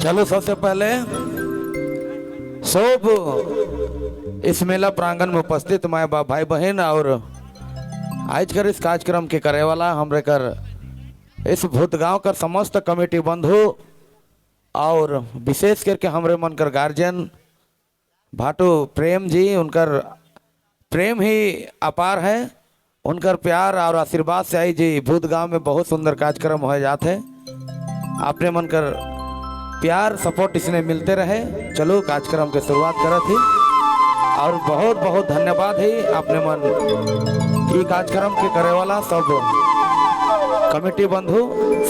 चलो सबसे पहले सब इस मेला प्रांगण में उपस्थित माए बाप भाई बहन और आज कर इस कार्यक्रम के करे वाला हमरे कर इस भूत गांव कर समस्त कमेटी बंधु और विशेष करके हमरे मन कर गार्जियन भाटू प्रेम जी, उनकर प्रेम ही अपार है। उनकर प्यार और आशीर्वाद से आई जी भूत गांव में बहुत सुंदर कार्यक्रम हो जाते हैं। आपने मन कर प्यार सपोर्ट इसने मिलते रहे। चलो कार्यक्रम के शुरुआत करा थी और बहुत बहुत धन्यवाद है आपने मन ये कार्यक्रम के करे वाला सब कमेटी बंधु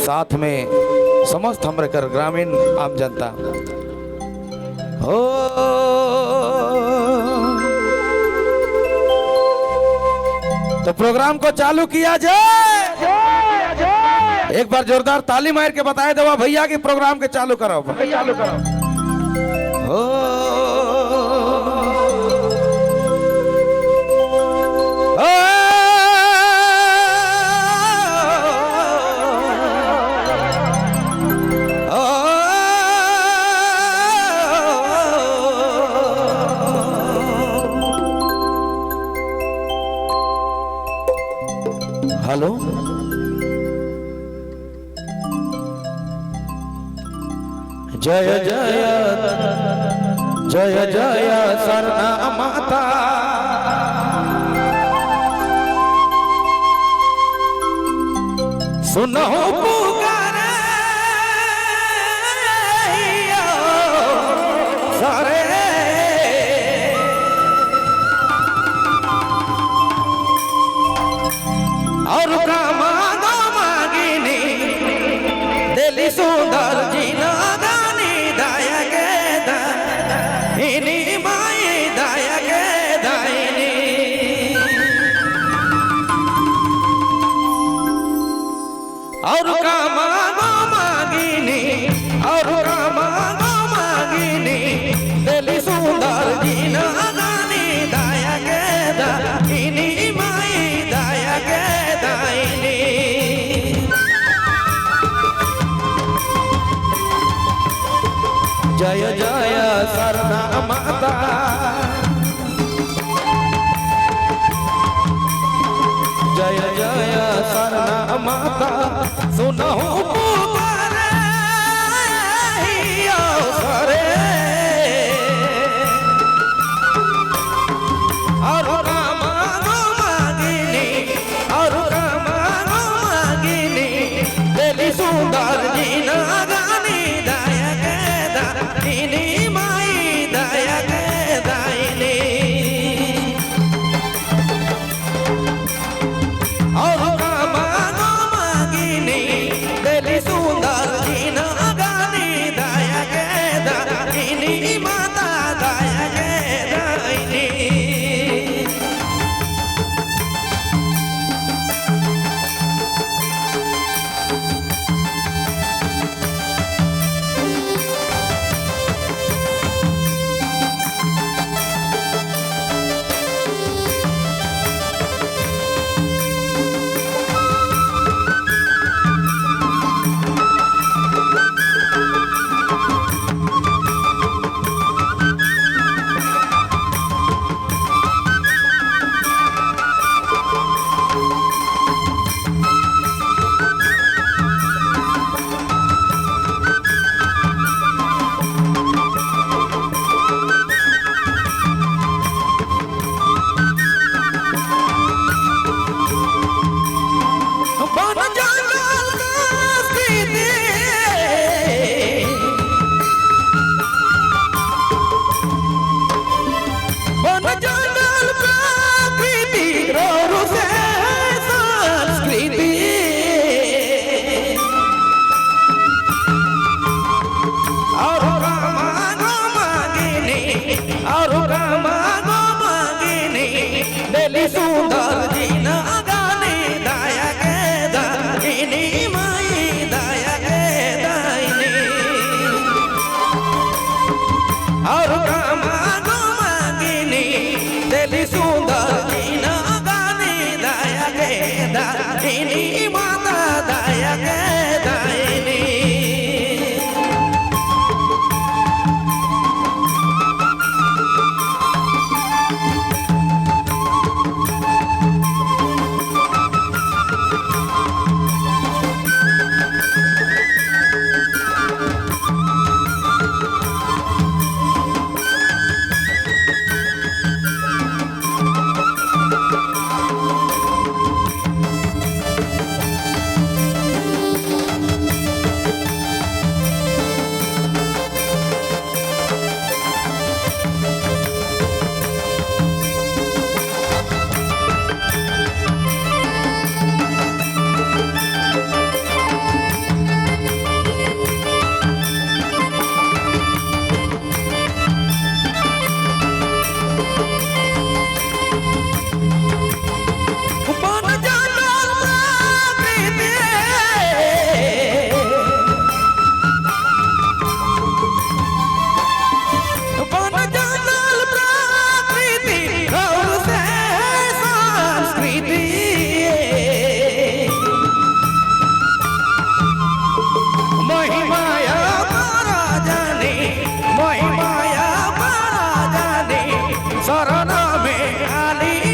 साथ में समस्त हमरे कर ग्रामीण आम जनता हो। तो प्रोग्राम को चालू किया जाए। एक बार जोरदार ताली मार के बताए देवा भैया कि प्रोग्राम के चालू करो। हो हेलो जय जय जय जय सरना माता सुनो पुकारे सारे और मांगो मांगिनी दिली सुंदर जीना दानी दाया के दाइनी माई दाया के दाइनी और मांगो मांगिनी और मांगो मांगिनी दिली सुंदर जीना दानी दाया के दाइनी माई दाया के जय जय सरना माता जय जय सरना माता सुनो पुकारे सरे और मांगो मांगिनी और मांगो मांगिनी दिली सुंदर जीना गानी दाया के दाइनी माई दाया के दाइनी और मांगो मांगिनी दिली सुंदर जीना गानी दाया के दाइनी माता दाया के दाइनी। सुंदर जीना गाने दाया के दाइनी माई दाया के दाइनी और मांगो मांगिनी दिली सुंदर जीना गाने दाया के दाइनी माता दाया के दाइनी। रानी